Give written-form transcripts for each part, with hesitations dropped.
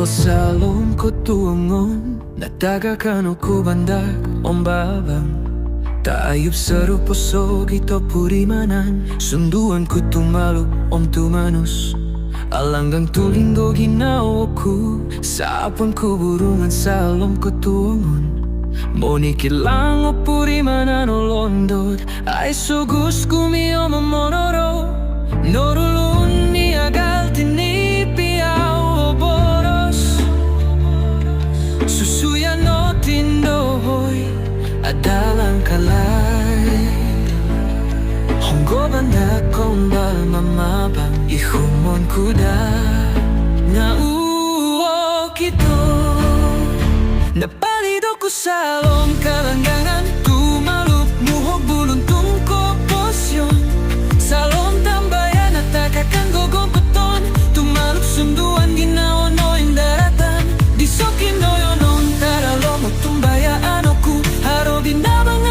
linggo salong ko tuongon, natagakan ko bandag ombabang. Taayub sa ruposo gito purimanan, sunduan ko tumalog tumanus. Alanggang tulinggo ginawa ko, sa apon ko burungan salong ko tuongon. Monikit lang o purimanan o londod, ay sugus kumiyo mamonoro. Norulun ni agal tinipiaw o boros. Susuyan o tindohoy, adalang kalay. Honggo banda kombal mamabang, ihumon kuda nga uwo kito. Napalido ko sa lom kalanggangan, tumalup muhog buluntong ko posyon. Sa lom tambayan at takakan gogong kuton, tumalup sunduan ginaon o indaratan. Disokin noyonon taralo mo tumbayaan oku, haro binabang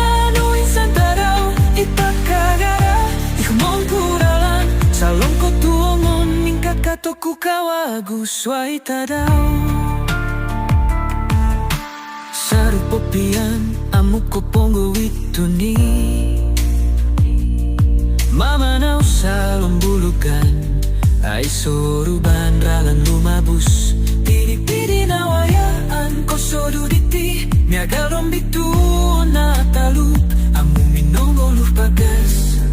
insan taraw ipakagara. Ihumon kuralan, sa lom ko tuongon, mingkakatoku kawagusway tadaw. Sarupopian, amuk ko pongo ito ni mamanaw sa lombulugan, ay soruban ralan lumabus. Pidi-pidi nawayaan ko soduditi, miagalong bitu na talup, amu minongoluh bagas.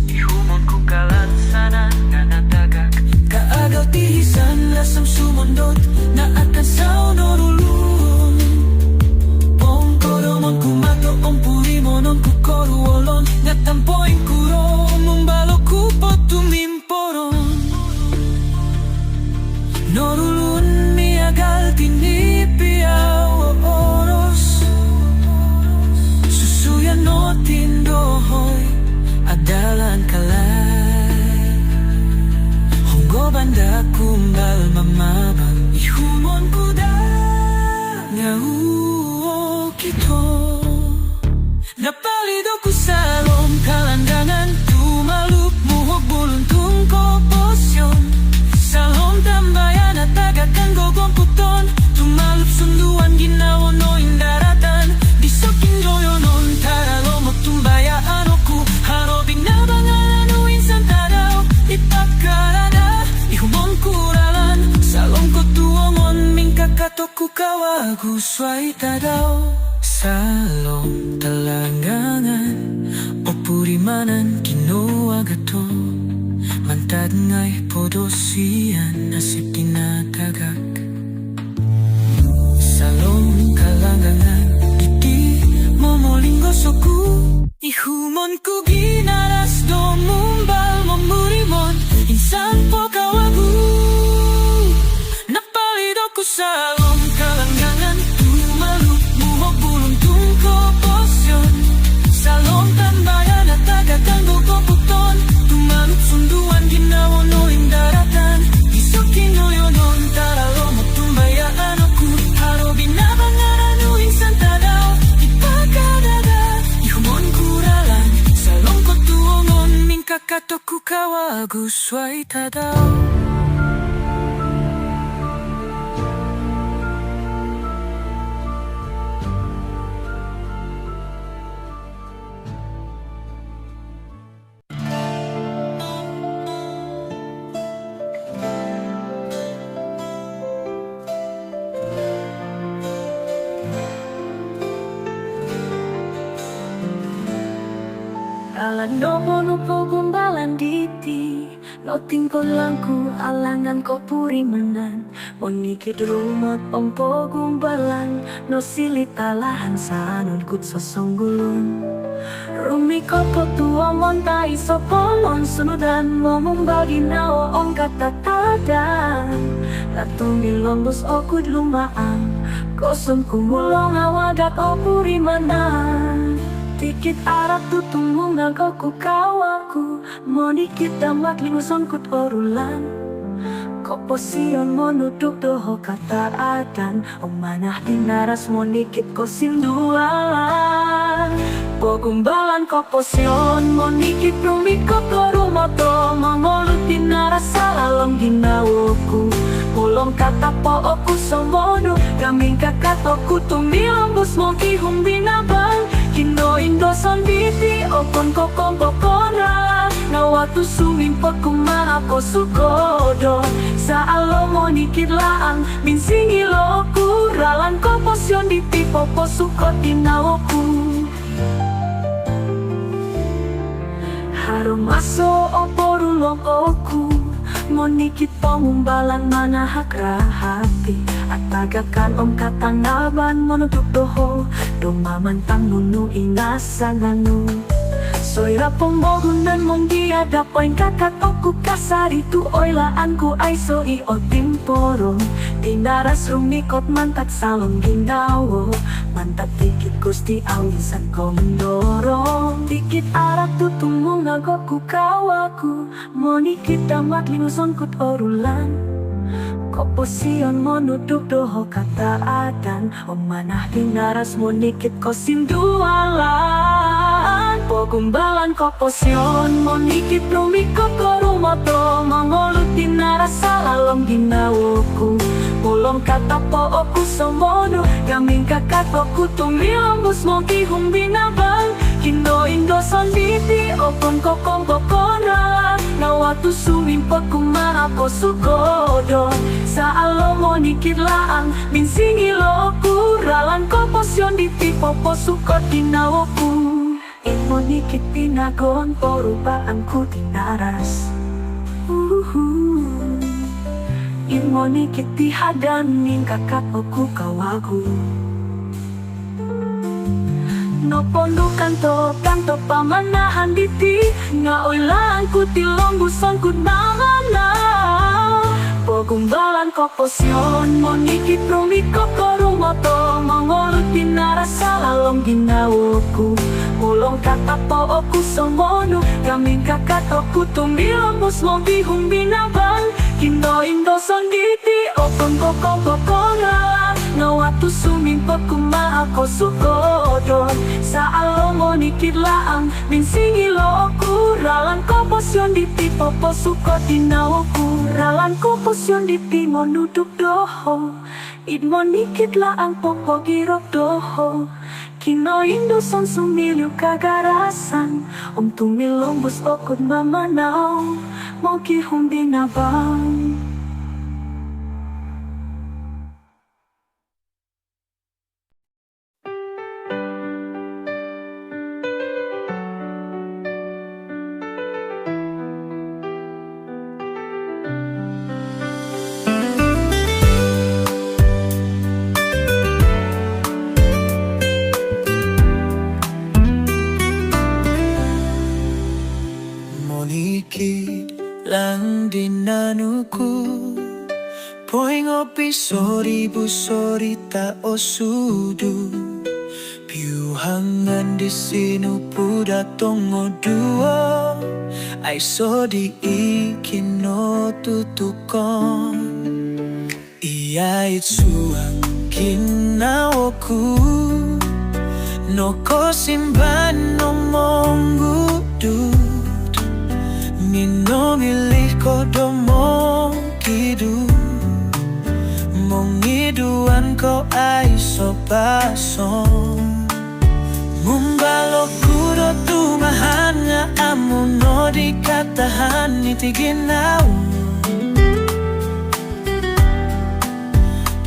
Ihumon ko kalat sana nga natagak, kaagaw tihisan lasam sumondot, na akan sao norulun. Pongkoromon kumato purimonon kukoruolon, natampoin kuro mumbalo kupo tumimporon. Norulun miagal tinipiaw o oros. Susuyan no tindohoy, adalan kalay. Honggo banda kumbal mamabang, ihumon kuda nga uwo kito. Napalido ko sa lom kalandangan, tumalup muhog buluntong ko posyon. Sa lom tambayan at tagakan gogong puton, tumalup sunduan ginawon o indaratan. Disokin doyonon taralo mo tumbayaan oku, haro binabangan o insan tadaw ipakarada. Ihumon kuralan, sa lom ko tuongon, mingkakatoku kawagusway tadaw. Salong talanggangan o purimanan kinuha gato, mantad nga'y podosian nasip tinatagak. Salong kalanggangan iti momolinggosoku, ihumon ko ginaras do mumbal mamurimon, insan po kawagu. Napalido ko salong kalanggangan, tumalup muhog buluntong ko posyon. Salong tambayan at tagakan gogoputon, tumalup sunduan ginawon o indaratan. Isokin o yonon taralo mo tumbayaan oku, haro binabangaran o insan tadaw ipakadada. Ihumon kuralan, salong ko tuongon, mingkakatoku kawagusway tadaw. Alando monupo gumbalan diti, loting ko langku alangan ko purimanan. Monikit rumot ompo gumbalan, no silitalahan sa anon kut sosonggulun. Rumi ko po tuwa montai sopolon, sunudan mo mumbagi na o katatadan. Latong nilombos o kud lumaang, kosong kumulong awagat o purimanan. Tikit arak tutong mungaw ko kawaku, monikit damat linguson kut orulan. Koposiyon mo nuduk doho kataatan, o manah dinaras monikit ko sinduan. Pogumbalan koposiyon monikit rumikot ko rumoto, mangolut dinaras sa alam ginawoku. Ulong kata po oku somono Gaming kakato kutumilombos mo kihong binabang Kino indoson biti okon kokong kokona Nawatu sumimpot kumako sukodo Sa alo mo nikidlaang Minsingi loku Ralan ko posyon di tipo po sukot dinawoku Harum aso oporulong oku Monikit pangumbalan manahak rahati At tagakan om katanaban monutuk doho Dumamantang nunu inasanganu Soira pembogunan mong diadapoin kakat oku kasari tu oilaan ku ay so i o timporo Tinaras rumikot mantat salong ginawo Mantat dikit gusti awisan komendorong Dikit arak tutumong nagoku kawaku Monikit damat linuson kut orulan Koposion monuduk doho kata adan Om manah tinaras monikit kosindualan Pogumbalan koposion monikit rumikot korumoto Mangolut tinaras salalong ginawoku Ulong kata po oku somono Gaming kakat oku tumilombos mo kihong binabang Kino indoson biti okon kokong kokona Nawatu sumimpot kumako sukodo Sa alo mo nikidlaang Minsingi loku Ralan koposyon di tipo po sukot dinawoku Imo nikit pinagon porubaan ku tinaras Imo nikit tihadan ning kakat oku kawagu No pondukan to kanto pamanahan diti Nga oilaan ku tilong buson ku namana Pogumbalan koposyon monikit rumikot korumoto Mangolut tinaras salalong ginawoku Ulong kata po oku somono Gaming kakat oku tumilombos mo bihong binabang Kino indoson diti okon kokong kokona Nawatu sumimpot kumako sukodon Sa alo mo nikidlaang Minsingi loku Ralan koposyon diti popo sukot dinawoku Ralan koposyon diti mo nuduk doho Idmo nikidlaang popo girok doho Kino indoson sumilyo kagarasan Om tumilombos okod mamanaw Mo kihong binabang lang dinanuku Poing opi sori bu sori ta osudu Piuhangan di sinu puda tongo dua Ai so di ikino tutukon Ia itsuang kinawoku No kosimban no monggudu Nino milih kodo mong kidu Mong iduan ko ay sobason Mumbalok kudo tumahan nga amo no di katahan itiginaw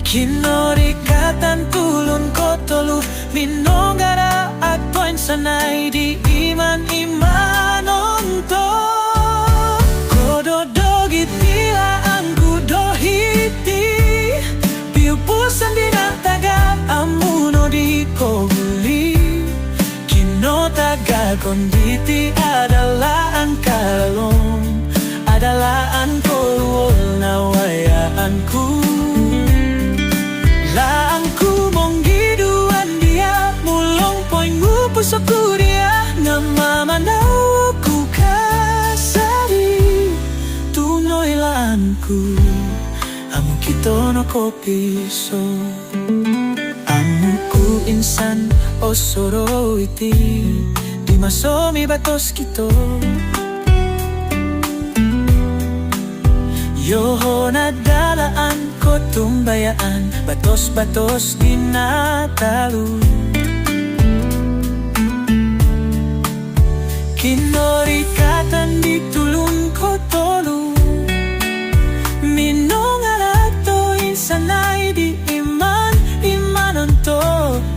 Kinori katan tulun ko tolu Minonggara at poin sanay di iman onto Dogit nila ang kudohiti Piupusan din ang taga Amuno di ko huli Kinotagal konditi adalah ang kalong Adalah ang kolwol na wayaanku Laangku mong giduan dia Mulong poing ngupusoku dia Ngamamanaw ku Noilanku Amo kito no kopiso Amo ku insan o soro iti Di masomi batos kito Yoho nadalaan ko tumbayaan, batos-batos ginatalo. Kinorikatan di tulong ko tolo, minong arato insanay di imanon to.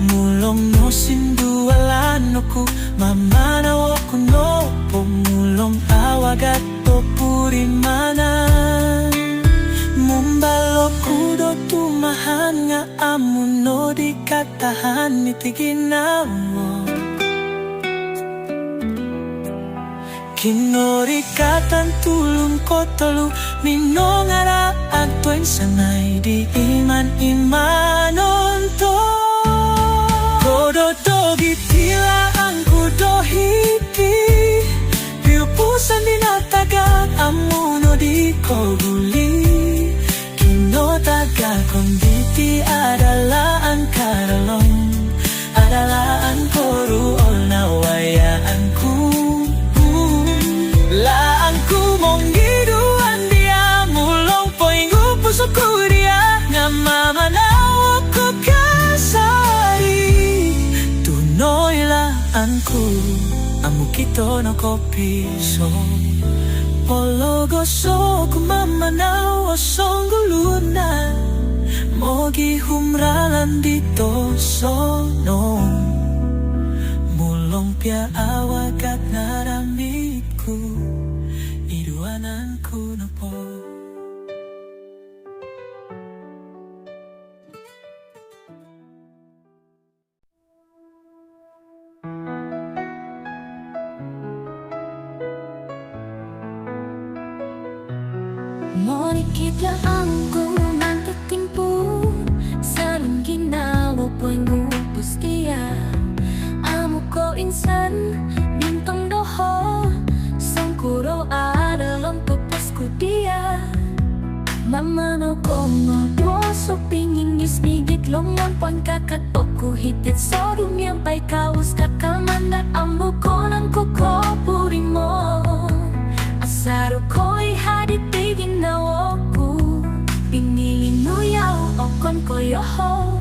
Mulong no sindualan ko, mamanaw ko no, pumulong awagat to purimanan. Mumbalo kudo tumahan nga amuno di katahan mitiginawo. Kinorikatan tulong ko tolu, minong araan tuwing sanay di imanon to. Kodo dogi tilaan kudo hiti, piupusan dinatagak amuno di koguli. Kinotaga konditi adalaan karalong, adalaan koruol na wayaan ko. Laan ko mong giduan dia, mulong poingo puso ko dia, nga mamanaw ko kasari. Tunoy laan ko, amo kito no kopiso. Pologoso ko mamanaw o songgulunan, mogi humralan dito sono. Mulong pia awagat naramik ko, iduanan ko na po. Monikit ang kumunang tatimpo, sanang ginawa po'y ngupos kaya. Amo ko insan, bintang doho, sangkuro adalang pupus ko dia. Mamanaw ko ngodoso, pingingis nigit lomon po'y kakatok ko hitit. So rumiyambay kaus kakamandat, amo ko ng kukopuri mo. Asaro ko'y hadit di ginawa ko, pinili nuyaw o kon ko yoho.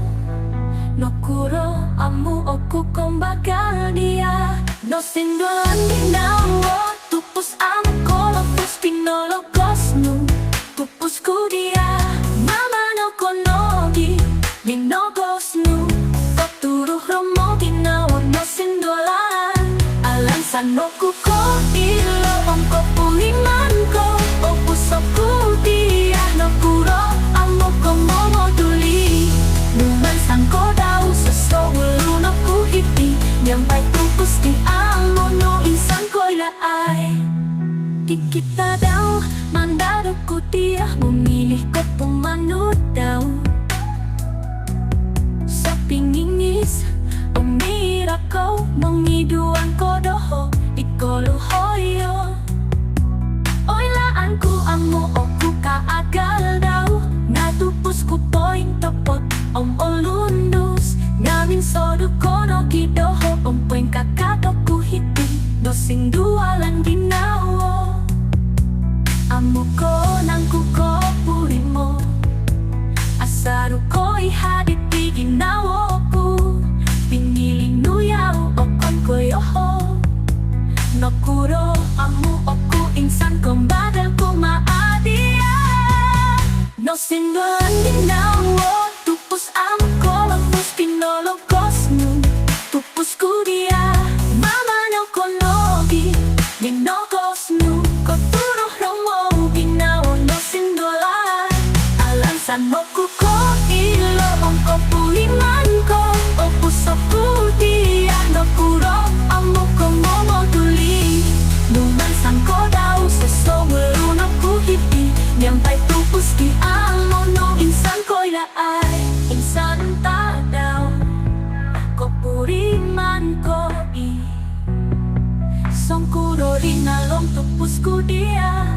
Nokuro amu oku kumbaga dia, no sinduan ginawa, tupus amu kolopus pinologos nu, tupus ku dia, mama no konogi, minogos nu, koturuh romo ginawa no sindualan, alansan no kuko ilo ongko puliman ko, opus oku dia, nokuro amu komomo duli, numan sangko daw sa solo na kuhiti, nyambay tupus di amo no insan ko'y laay. Di kita daw, mandado ko dia, bumili ko pumanod daw. Sa pingingis, umira ko, mangiduan ko doho, ikoluhoyo. Oy laan ko amo o ku kaagal daw, natupos ko po'y topot, olundus, namin sodo ko no gidoho, po'y kakatok ko hiti, dosing dualan ginawo. Amo ko nang kukopuri mo, asaro ko'y hadit di ginawo ko, piniling nuyaw o kon ko yoho. Nokuro amo o ku insan kong badal ko maadiya, no sinduan ginawo, tupus amo kolopus pinologos nu, tupus ku dia, mama no konogi, minogos nu, koturuh romo ginawa no sindualan, alansan mo kuko ilo ongko puliman ko, opus oku dia, nokuro amo komomo duli, numan sangko daw sa songwelo na kuhiti, nyambay tupus di amo no insan ko'y laay. Insan ta daw, kopuriman ko i, songkuro rinalong tupus ko dia,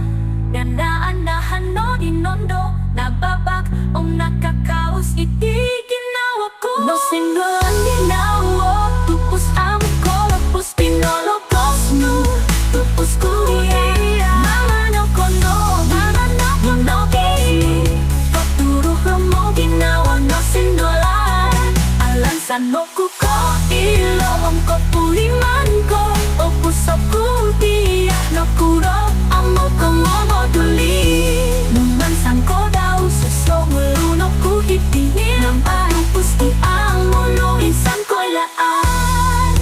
gandaan na hano inondo, nababak om nakakaos iti ginawa ko. No sinduan ginawa, tupus amo kolopus pinologos nu, tupus ko dia, mama no kono, mama no kono. Sanoku ko ilong ko puliman ko o pusok ko dia nakuro amo ko moduli numansan ko daw sa somulunok ko hitini ng bahay pusti ang mulo insan ko laan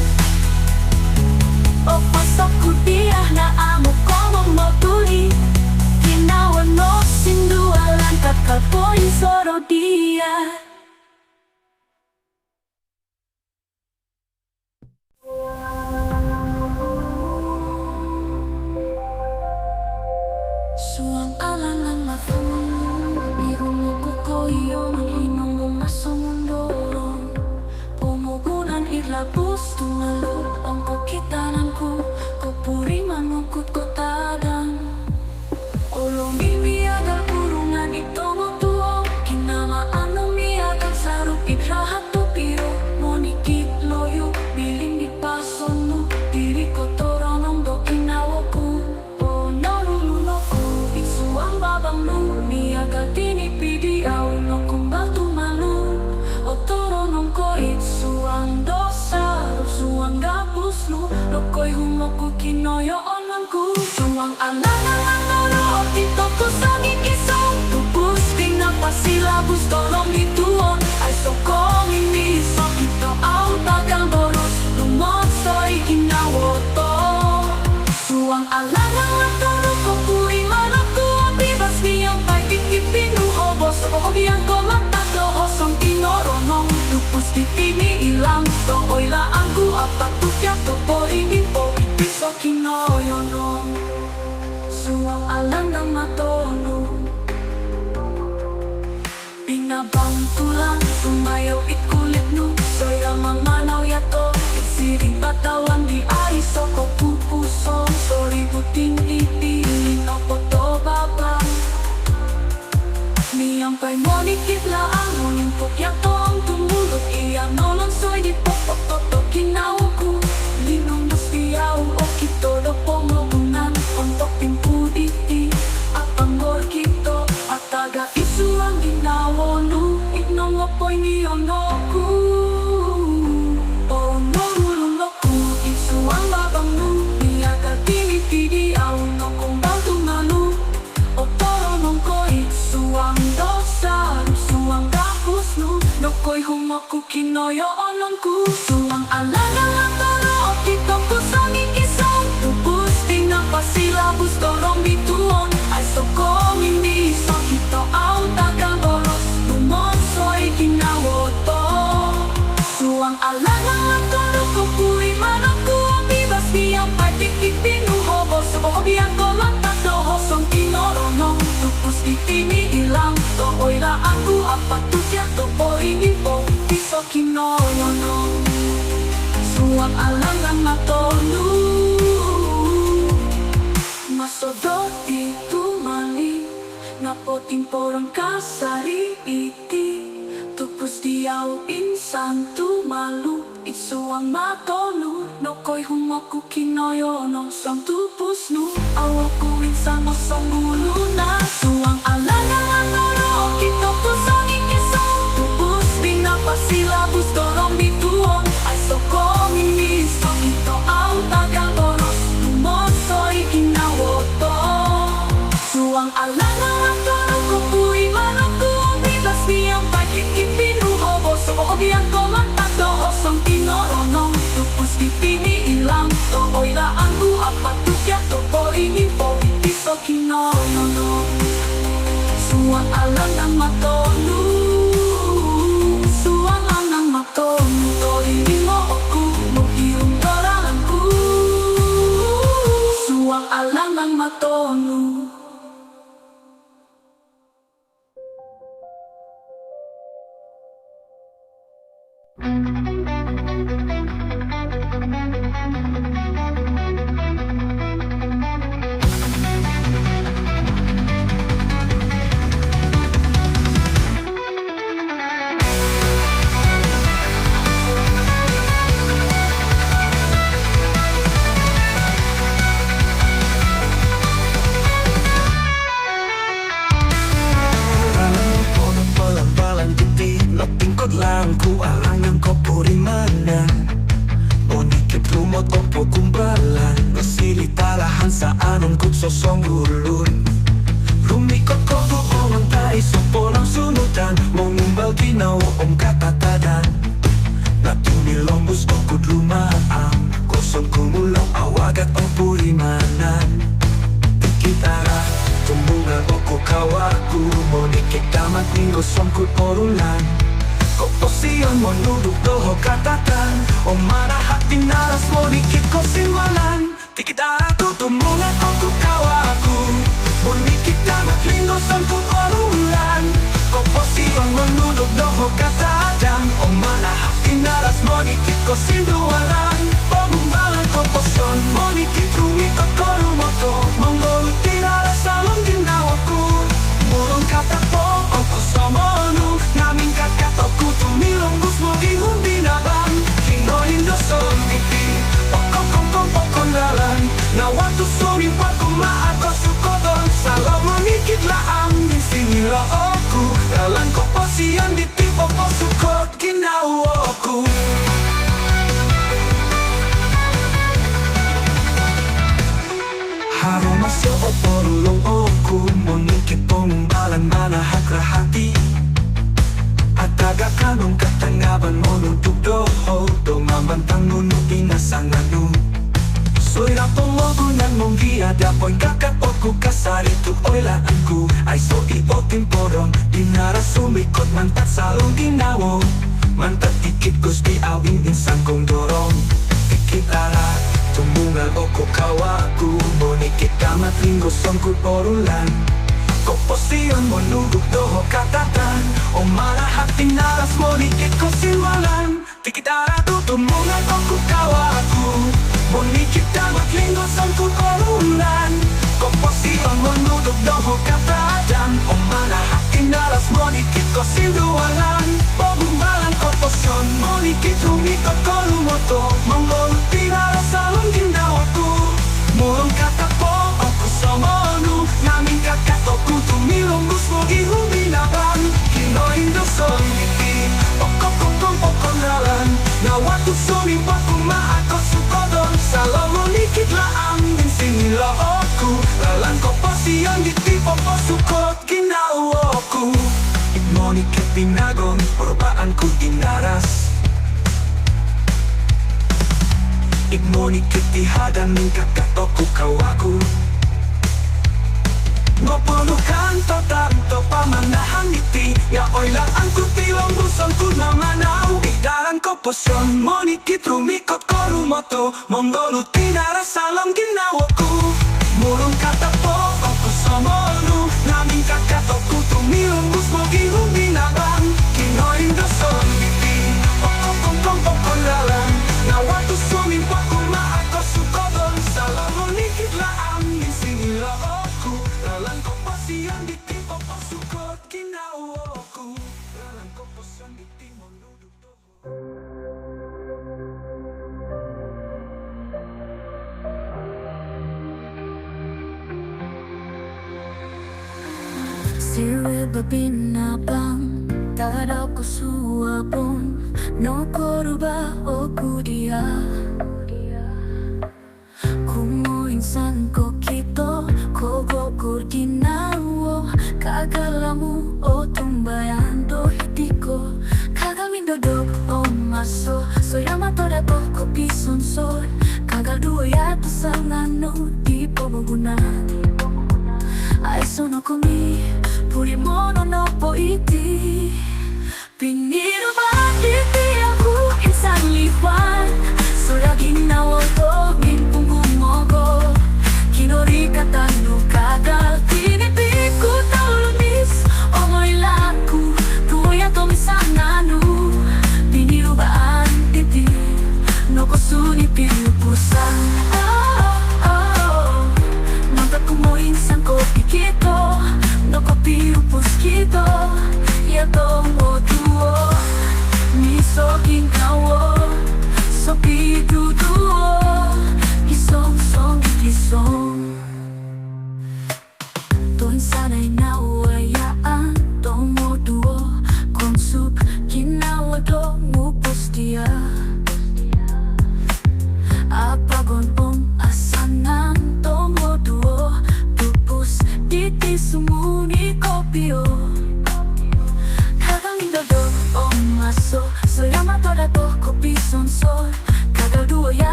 o pusok ko dia na amo ko moduli ginawa no sindualan kakal soro dia. Suang alangan matulog Irungo ko koyo Manginong umasong mundorong Pumugunan irlapos Tumalog ang kukitanan ko Kupuri manungkot ko tadang Ulong bimiyagal urungan itong utuo Kinamaan ng miyagal sarap itrahat to piro Monikit loyo Biling di pason mo Diri ko toronong do kinawa ko Lokoy humoku kinoyo onanku Suang alangan loro Otito ko sa ngikisong Tupus pinapasilabus Tolong ituon Ay sokong imiso Ito au tagang boros Lumosoy ginawoto Suang alangan loro Kopui manaku Bibas niyang pagkikip pinuhobos Obiang ko matado Hosong tinoronong Tupus ditini ilang Tooy laangku Apatukya topo ingin po Piso kinoyonong Suang alam ng matono Pinabang tulang Sumayaw ikulit no Soya mamanaw yato Isiring batawan di aiso ko pupuso Sorry buting ipilin o poto babang Niyang pa'y monikit laang Mulimpok yato ang tumulot Iyang nolong soy di popototo Kinaw ko Linong dustiyaw o kito do pomogunan Ontok pimpuditi At pangor kito At taga isu ang ginawo no Ignong apoy niyonoku O norulungoku Isu ang babang no Niyagal tinipidi Aw no kung baltumalo O toronong ko Isu ang dosa Isu ang gapos no Nokoy humoku kinoyo ononku Suang alangan toro Otito ko sa ngikisong Tupus pinapasilabus Torong bituon Ay sokong imiso Ito au tagang boros Lumonsoy ginawoto Suang alangan toro Kupui manaku Bibas niyang patikik pinuhobos Obiang ko matado Hosong tinoronong Tupus ditini ilang Tooy laangku Apatukya topo ingin po Piso kinoyonong Suang alangan matonu Masodot itu mali Napoting porang kasari iti Tupus diyaw insan tu malu Isuang matonu Nokoy humoku kinoyonong Sang tupus nu Awaku insan mosong bulu na Suang alangan loro Kito pusang ikisong Tupus pinapasilabus Dorong bituon Ay sokong imiso Ito au tagang boros Lumosoy ginawoto Suang alangan loro Kupui manaku Bibas niyang pagkikip pinuhobos Obiang ko matado Hosong tinoronong Tupus dipini ilang Tooy laangku Apatukya topo ingin po Piso kinoyonong Suang alangan matonu Suang alangan matonu Torini mo oku Mohiung doralanku Suang alangan matonu lang ku alangan ko purimanan Monikit lumot opo kumbalan Nasilitalahan sa anong kutsosong ulun Rumikot ko buong tayo supo ng sunutan Mangumbal ginawa ang katatadan Natunilong gusto ko dumaang Kusong kumulaw awagat ang purimanan Tikitara, tumbungan o kukawaku Monikit damat ning gusong ko porulan Koptosiyon mo nuduk doho katatan O manahak dinaras monikit ko siwalan Tikitara tutumbungan o kukawaku Monikit damat ning gusong ko porulan Koptosiyon mo nuduk doho katatan O manahak dinaras monikit ko siwalan Pagumbalan komposyon monikit rumikot ko rumoto Monggolut dinaras salong ginawa ko Murong katapo o kusomonu Namin kakato ko tumilong gusto ihong binabang Kinoin dosong biti Pokong pokondalan Nawatu sumin pagkumaan ko sukodon Salong monikit laang Sinila oku Dalang ko posiyan di tipo po sukot Ginawa ko Haro masyo o porulong oku Monikit pongumbalan manahak rahati At tagakanong katangaban mo nuntuk doho Dumamantang nunuk inasanganu So'y rapongogunan mong giadapoy Kakapoko kasaritu oilaan ku Ay so ipoting porong Dinara sumikot mantat salong ginawo Mantat ikit gusti awing insang kong dorong Tikitara tumbungan o kukawaku Monikit damat linggo songkut porulan Kopposiyon mo nuduk doho katatan O manahak dinaras monikit ko siwalan Tikitara tutumbungan o kukawaku Monikit damat linggo songkut porulan Kopposiyon mo nuduk doho katatan O manahak dinaras monikit ko siwalan Pagumbalan komposyon monikit rumikot ko lumoto Monggolut dinaras salong ginawa ko Murong katapo o kusomonu Namin kakato ko tumilong gusto ihong binabang Kinoin dosong iti Pokong pokondalan Nawatu sumin pagkumaan ko sukodon Salong monikit laang Sinila oku Lalang ko pasiyan di tipo po sukot Ginawa ko Monikit pinagong Perbaan ko dinaras Monikit tihadan ng kakato ko kawaku Ngopulukan to tanto pamanahan iti Ya oilaan ko tilong busong ko namanaw Idaran ko posyon Monikit rumikot ko rumoto Monggolut tinaras salam ginawa ko Murong katapo o kusomonu Namin kakato ko tumilong gusto ihong binabang Kinoin dosong biti Pokong pokondalan Nawatu sumin pagkumaan ko sukodon Salam monikit laang Sinila oku Lalang ko pasiyan di tipo po sukot Ginawa ko Lalang ko pasiyan di tipo nuduk doho Sirwe babinabang Tadaw ko suwapon No koruba oku dia Kumo insan ko kito Kogo kurdinawo Kagalamu o tumbayan do hitiko Kagamin dodok o maso Soyamato dato ko pisonsor Kagal duo yato sangano Di pomogunan Ay sono komi Puri mono no po iti Piniro ba diti aku insan liwan Soya ginawa to min pungumogo Kinori katanu kagal Tinipik ko taulunis Omoy laku Tuya to misanganu Piniro ba diti No kusuni pinupusan Nonton kumo insan ko pikito No kopiupus kito Ya tomo duo Miso gingawo Sopi duduo Isong song isong Tuin sana'y nawayaan Tomo duo Konsuk ginawa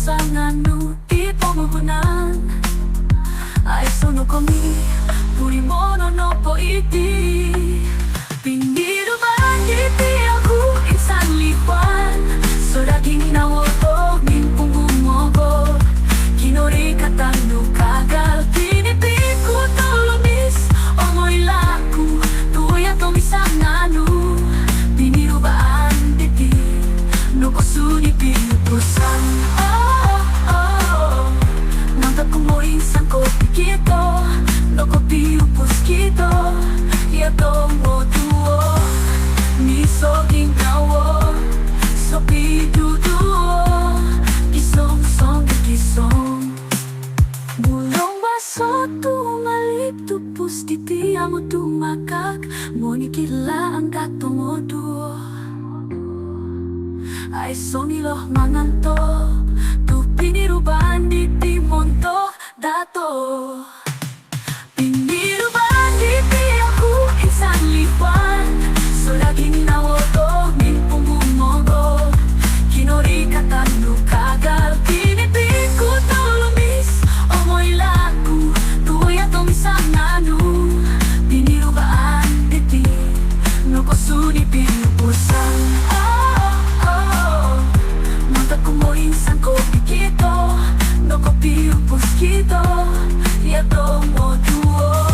sanganu di pemohonan ai sono komi puri mono no po iti pindiru banditi aku insan liwan so daging nawoto min punggung mogo kinori katanu kagal pinipiku tolomis omoy laku tuya to misanganu pindiru banditi no kusuni pinutusan nanta kumo insan ko pikito no ko piupus kito ya tomo duo miso gingawo so piduduo kisong song kisong bulong baso tumalip tupus titi amo tumakak monikila ang katomo duo ay soniloh manganto tu piniruban di timonto dato piniruban di aku insan liwan so laging nawoto min pumumogo kinori katanu kagal pinipiku tolomis omoy laku tuya tomisanganu piniruban di no kosuni pinupusan kumo insan ko pikito no ko piupus kito ya tomo duo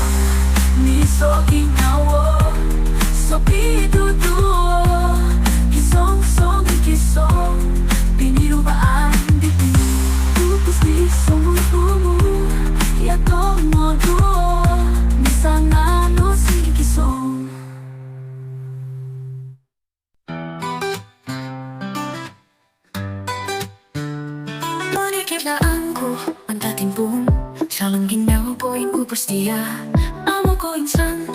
miso ginawo so piduduo kisong song kisong pinirubaan diti tupus di sumutumu ya tomo duo misangano si kisong Kailangan ang dating boom Siyalang ginawa po inubos dia Amo ko insan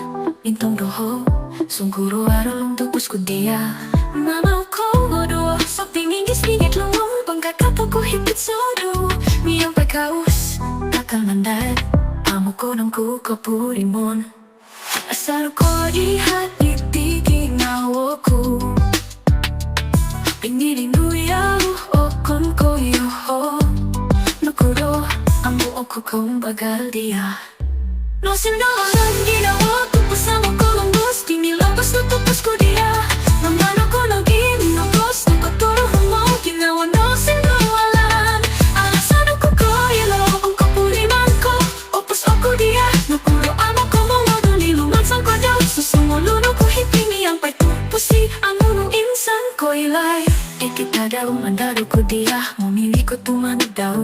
Intong doho Sungkuro aralong tupos ko dia Mamaw ko odo Sa tingingis bingit lumong Pangkakato ko hipit sodo Miyang pagkaus Takal mandad Amo ko nang kukapurimon Asal ko dihat Itiging awo ko Pinilinduyaw O kon ko yoho Nukuro, ang buo ko kong bagal dia No sindolan ginawa Tupos sa mga kolumbos Kinilabas na tupos ko dia Mamano ko na ginagos Nagkaturo mo Ginawa no sindolan Alasan ako ko ilo Ang kapuliman ko Opos ako dia Nukuro amo ko mga duniluman Sang ko daw Susumuluno ko hipini Ang pagtupusi Ang unong insan ko ilay Ikita daw Mandado ko dia Mumili ko tumanag daw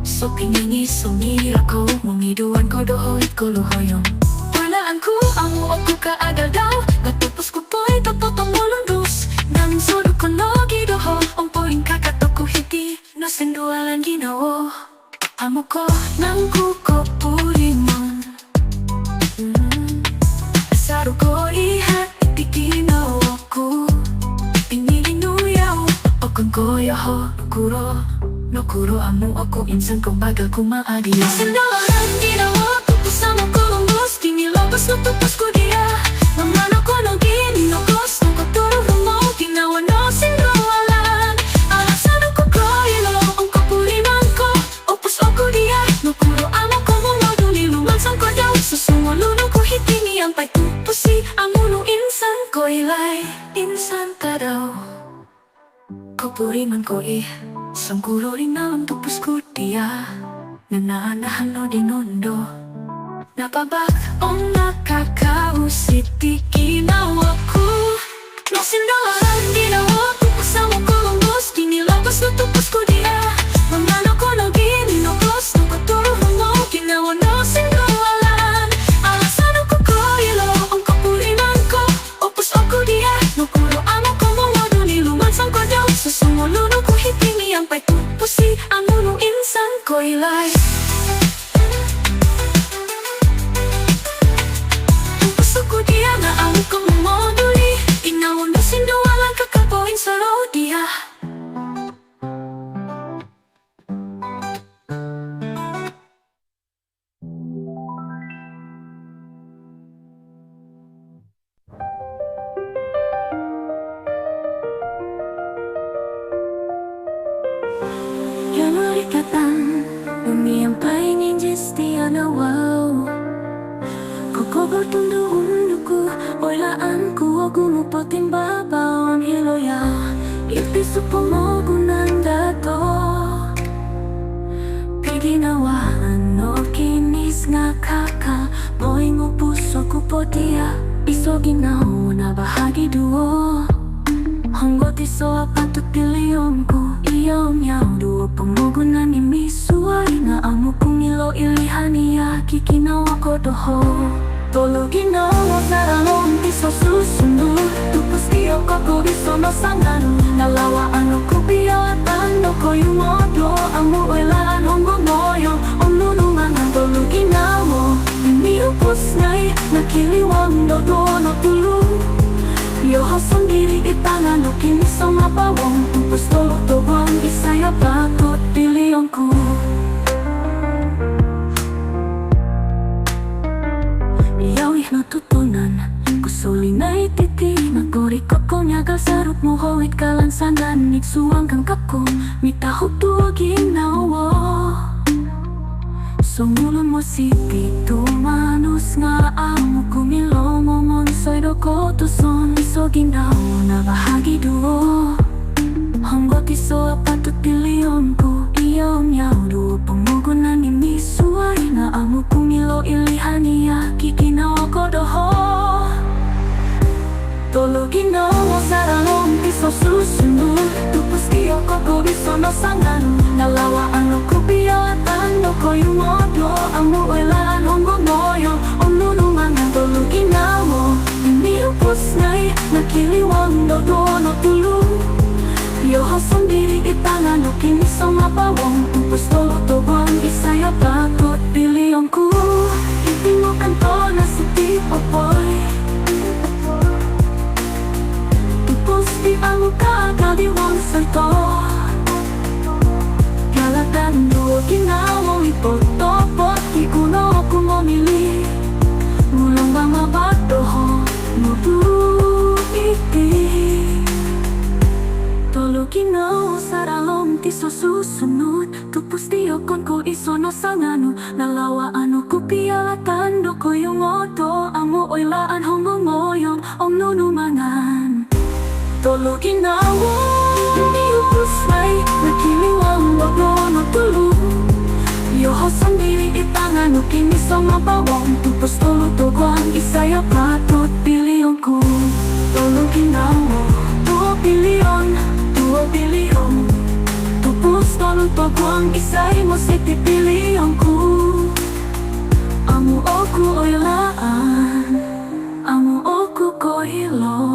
So pingingi sumira ko Mumiduan ko dohoit ko luhoyong Walaan ko ang uot ko kaagal daw Gatupos ko po'y tototong mulundos Naming solo ko no gidoho Ang po'ing kakatok ko hiti Nasendualan ginawo Amo ko nang kukopulimon Asaro ko ihat iti ginawa ko Pininuyaw O kong koyaho kuro Nukuro amo ako insan kong bagal kumaadi Sindolan ginawa Tupos sa mga kolumbos Tinilabas na tupos ko dia Mamano ko no ginagos Nagkaturo mo Ginawa no sindolan Alasan ako ko ilo Ang kapuliman ko Opos ako dia Nukuro amo ko mga duniluman Sang ko daw Susumuluno ko hitini Ang pagtupusi Ang unong insan ko ilay Insan ka daw Kapuriman ko Sangkuro rin naman tupos ko dia Nanaanahan no dinondo Napabak o nakakausiti Ginawa ko No sindolan ginawa Tupos sa mga kolumbos Kinilabas na tupos ko dia Mamano ko na ginagos Nagkaturo mo Ginawa no sindolan Alasan ako ko ilo Ang kapuliman ko Opos ako dia Nukuro amo ko mga duniluman Sang ko daw Susumuluno ko hitini Ang pagtupusi Ang unong insan ko ilay Tupos ako dia Na ang kamumoduli Inaw na sinduwalan kakapoy piana wow Koko bertundu unduku Oilaanku ogumu potin babaon hiloya Ipi supomo gunandato Piginawa ano kinis ngakaka Moingu pusoku potia Iso ginau na bahagi duo Honggo tiso apatut pilionku Iyong yaw duo pengugunan imi suai na amu kumilo ilihania Kikinawa kodoho Tolo ginawa saralong tiso susundu Tupus iyo koko iso no sanganu Nalawa ano kubiya tando koyu modo Amu elaan honggo moyo Onunu mangan tolo ginawa Imi upus ngai nakiliwang dodo no tulu Yoho sendiri di tangan no kini sama bawang Tupus tolo tobang isaya bakot pilionku Yawih no tutunan Kusuli na ititi Magori koko nyagal sarut mo hoit kalansangan Niksuang kang kako Mitahok tuwa ginawa Sungulun mo sipi Tumanus nga amo kumilo mo monsoy do kotoson Iso ginawa na bahagi duo Honggo tiso apatut pilionku Iyong yaw duo pengugunan imi suai na amo kumilo ilihania Kikinawa kodoho Tolo ginawa saralong tiso susundu Tupus iyo koko iso no sanganu Nalawa ano kubiya tando koyu modo Amu elaan honggo moyo Onunu mangan tolo ginawa Imi upus ngai nakiliwang dodo no tulu Yoho sendiri di tangan no kini sama bawang Tupus tolo tobang isaya bakot pilionku Ipimo kanto na siti popoy Tupus di amu kakal di wang serto Galatan duo ginawa ipot-topot Kikuno ku momili Mulang ba mabadoho Mudu iti Tolo ginawa saralong tiso susunod Tupus di okon ko iso no sanganu Nalawa ano kupiya tando ko yung oto Amo oilaan honggo moyong Om nunu mangan Tolo ginawa Niupus may nakiliwang logo no tulu Yoho sendiri di tangan no kini sama bawang Tupus tolo togwang isaya patut pilionku Tolo ginawa 2 bilion Tupus tolo togwang isay mo siti pilionku Amu oku oilaan Amu oku kohilo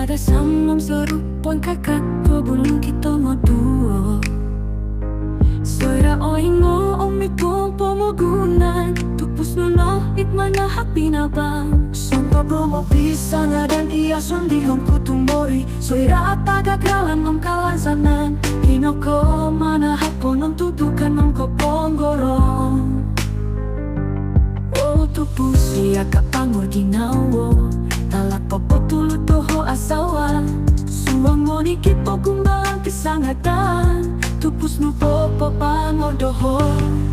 Ada samam serupon kakak Pebulung kita ngoduo Soira oingo omikong pomogunan Tupus nuno itmana hapinabang Sonto bromo pisang dan iya sundihong kutumbori Soira atagagalan om kalansanan Hinoko mana hapon om tutukan om koponggorong Oh tupus iya kapangor ginawo Talak popo tulu toho asawa Suang mo ni kipo kumbalang pisangatan Tupus nu popo pangor doho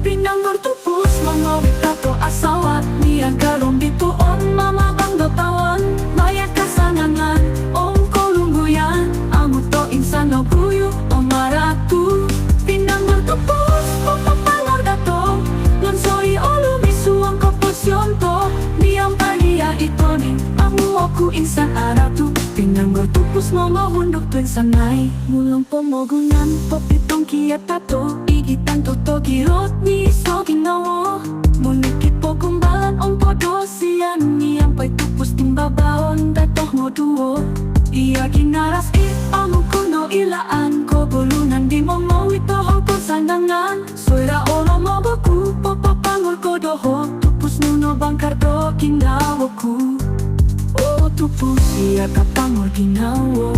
Pinanggor tupus mangawit tato asawa Niang karong dituon mama bang dotawan Mayat kasanangan om kolungguyan Amu to insan no guyu om maratu Pinanggor tupus popo pangor dato Lansoi olu misuang koposyon to Niang paniya itonin Aku insan aratu Pinanggor tupus mo mahundok tuwing sanay Mulong pomogunan Popitong kiyat tato Igitan toto girot Ni iso ginawo Munikit po kumbalan Om podo siyan Niyang pa'y tupus timbabaon Datoh mo duo Iya ginaras amu kuno ilaan Ko bulunan di mo ito Hongkong sandangan Soira olo mo boku Popapangol ko doho Tupus nuno bangkar do ginawo ku Tupus iya kapangor ginawo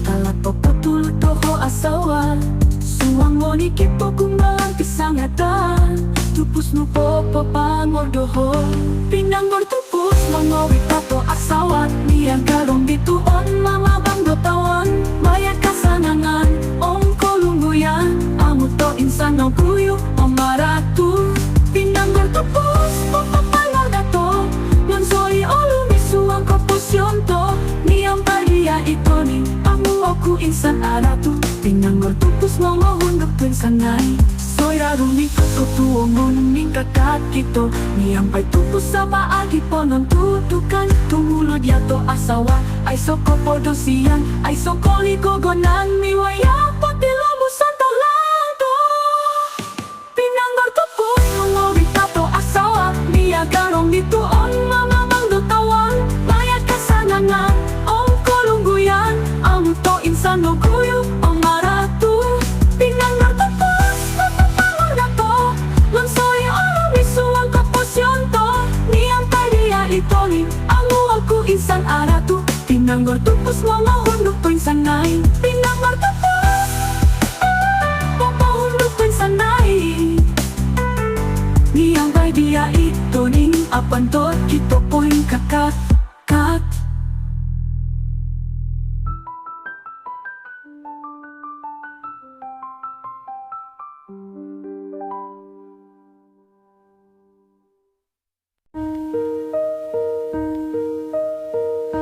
Talat popo tulu toho asawa Suang mo ni kipo kumbalang kisangatan Tupus no popo pangordoho Pinanggor tupus mga wikato asawat Niyang karong bituon mga banggotawan Mayat kasanangan Om kolunguyan Amo to insan no kuyo Om maratu Pinanggor tupus popo pangordato Mansoy olumisu ang kapusyon to Niyang paliya ito ni Amo aku insan aratu Pinanggor tupus mga hundok tuwing sanay Soy rarumi tutuo mo naming kakat kito Niyang pa'y tupos sa maagi po ng tutukan Tumulod yato asawa Ay soko podo siyan Ay soko ligogonan Miwaya po tilomo santo lanto Pinanggor tupos mga wikato asawa Niyagarong dituon mga mangdotawan Mayat kasanangan Om kolungguyan Ang to insan no kuyo Om maratu Pinanggor tupos Mansoy olumisu ang kapusyon to Niyang paliya ito ni Amo aku insan aratu Pinanggor tupos mga hundok tuwing sanay Pinanggor tupos Popo hundok tuwing sanay Niyang paliya ito ning Apantot kito po'y kakat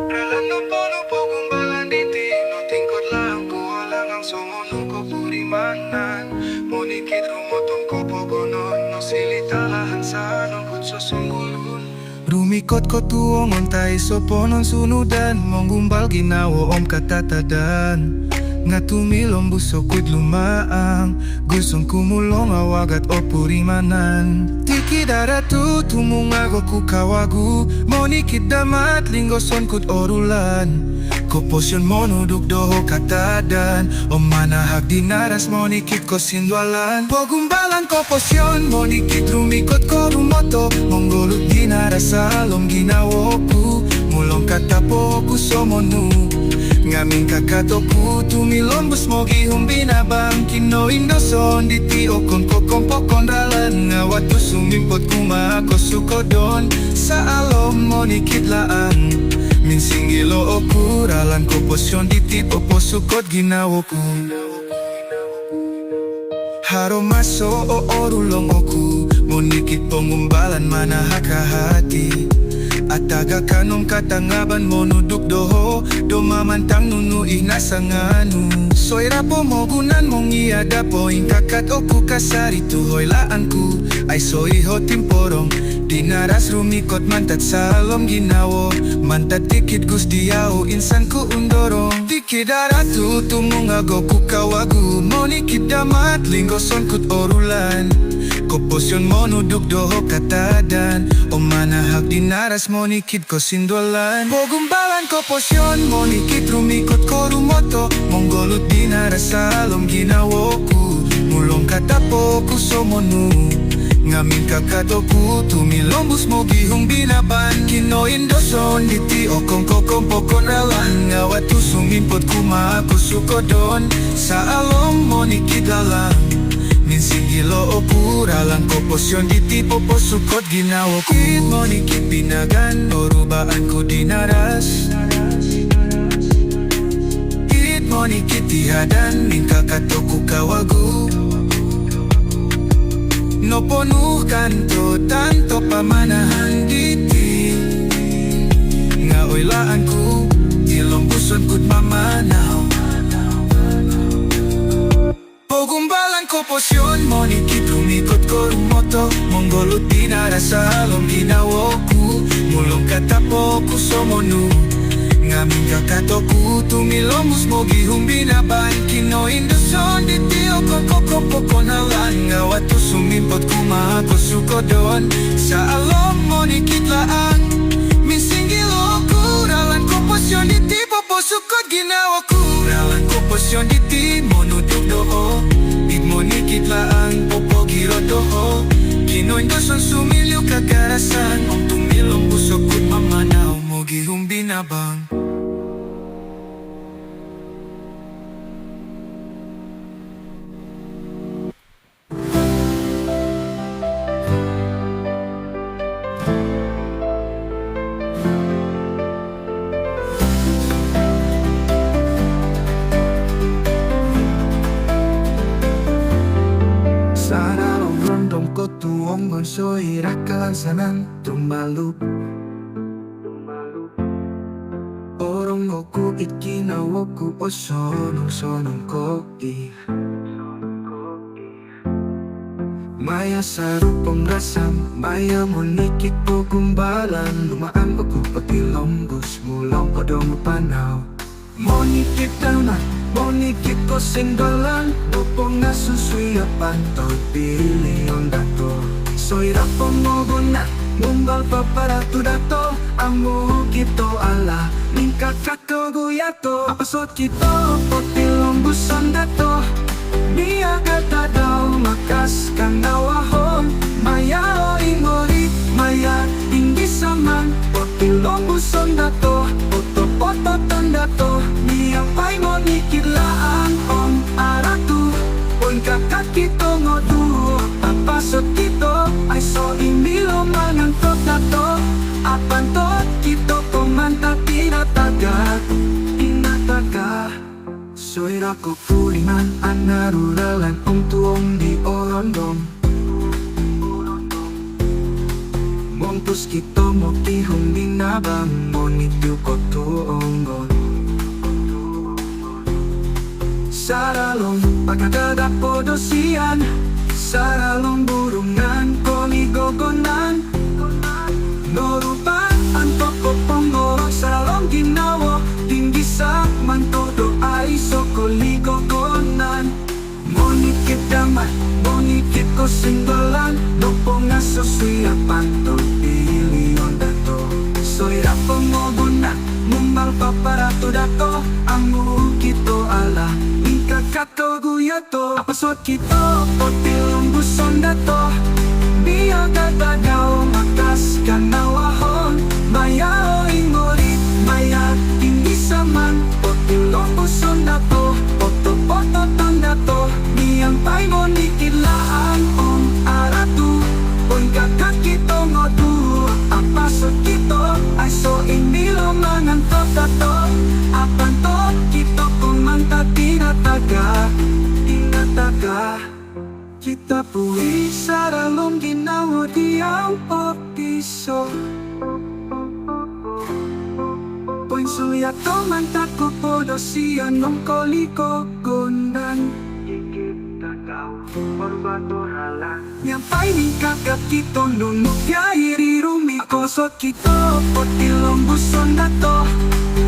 Ralando pono po gumbalan diti No tingkod lang kuwalang ang sumunod ko purimanan Munikit rumotong ko pogonon No silitalahan sa anong kutso sungulun Rumikot ko tuong ontay so ponon sunudan Mong gumbal ginawo om katatadan Nga tumilong busokod lumaang Gustong kumulong awagat o purimanan Tiki daratu tumungago kukawagu Monikit damat linggoson kut orulan Koposyon monuduk doho katadan O manahag dinaras monikit ko sindwalan Pogumbalan koposyon monikit rumikot ko rumoto Monggolut dinaras salom ginawoku Mulong katapoku somonu Ngamin kakatoku tumilombus mogi humbinabang Kino indoson diti okon kokon pokon ralan Ngawat tu sumimpot kuma ako sukodon Sa alom monikit laan Min singgilo oku ralan koposyon diti popo sukod ginawoku Haro maso o orulong oku Monikit pengumbalan mana hakahati Ataga kanong katangaban mo nuduk doho Domamantang nunu ihnasanganu Soy rapo mo gunan mong iada po Ingkakat oku kasari tuhoy laanku Ay soy ho timporong Dinaras rumikot mantat salom ginawo Mantat dikit gustiao insan ku undorong Dikit daratu tumungago ku kawagu Monikit damat linggoson kut orulan Koposyon mo nuduk doho katadan O manahag dinaras monikit ko sindwalan Pogumbalan koposyon monikit rumikot ko rumoto Monggolut dinaras salom ginawoku Mulong katapo ku somonu Ngamin kakatoku tumilombus mo gihong binaban Kino indoson diti okong kokong pokon ralan Ngawat tu sumimpot kuma ako sukodon Sa alom monikit lalang Min singgilo oku ralang koposyon diti popo sukot ginawo ku Kit monikit binagan o rubaan ko dinaras Kit monikit tihadan min kakatoku kawagu No ponuh kanto tanto pamanahan diti Nga oilaanku ilombuson kut mamanaw Pogumbalan koposyon monikit rumikot ko rumoto Monggolut dinaras salom ginawoku Mulong katapo ku somonu Ngamin kakatoku tumilombus mo gihong binaban Kino indoson diti okon kokon pokon halan Ngawat tu sumimpot kuma ako sukodon Sa alom monikit laang Min singgilo ku ralan koposyon diti popo sukod ginawaku Ralan koposyon diti monuduk doho Bid monikit laang popo giro doho Kino indoson sumilyo kagarasan Om tumilong busok kut mamanaw mo gihong binabang soy rakasanan tumalup. Orong oku ikinawoku o sonong kopi. Maya sarupong rasam, maya monikit po gumbalan. Lumaan bagu patilombus, mulong odong panaw. Monikit na, monikit ko singgalan. Bupong nasusuyapan to, bilion dato. Soy rapong mogona, mumbal paparatu dato. Amu kito ala, ningkat kato guyato. Apasot kito, patilombus on dato. Dia kata daw makas kang nawahon. Maya o ingorit, maya tinggi saman. Potilong buson dato, poto dato. Dia pay mo nikilaan on aratu. Pon kakak kito ngodu, papasot kito ay so imilo manantot dato. Apan tot kito kumanta tinataga. Soy rako pulingan anaruralan tuong di orondong. Montus kito mo kihong dinabang monitiu ko tuonggon. Saralong pagkakadapo dosian, saralong burungan ko ligogonan. Norupan ang toko pongorong saralong ginawa. Tinggi sa mantodo ay sokoligogonan. Monikit damat, monikit ko singgalan. Lupong nasusuyapan to, bilion dato. Soy rapong moguna, mumbal paparato dato. Amu kito ala, ingkakato guyato. Apasot kito, potilong buson dato. Biya katagaw, makas ka nawahon. Maya o ingorit, maya tinggi saman. Potilong buson dato, poto dato. Niyang pay mo nikilaan on aratu. Pon kakak kito ngodu, apasot kito ay so inilo manantot dato. Apan tot kito kumanta tinataga. Kita puwi saralong ginawa diyang opiso. Poin suyato mantat ko podo siya nung kolikogonan. Yang pay kakak kito nunuk ya irirumi kosot kito potilong buson dato.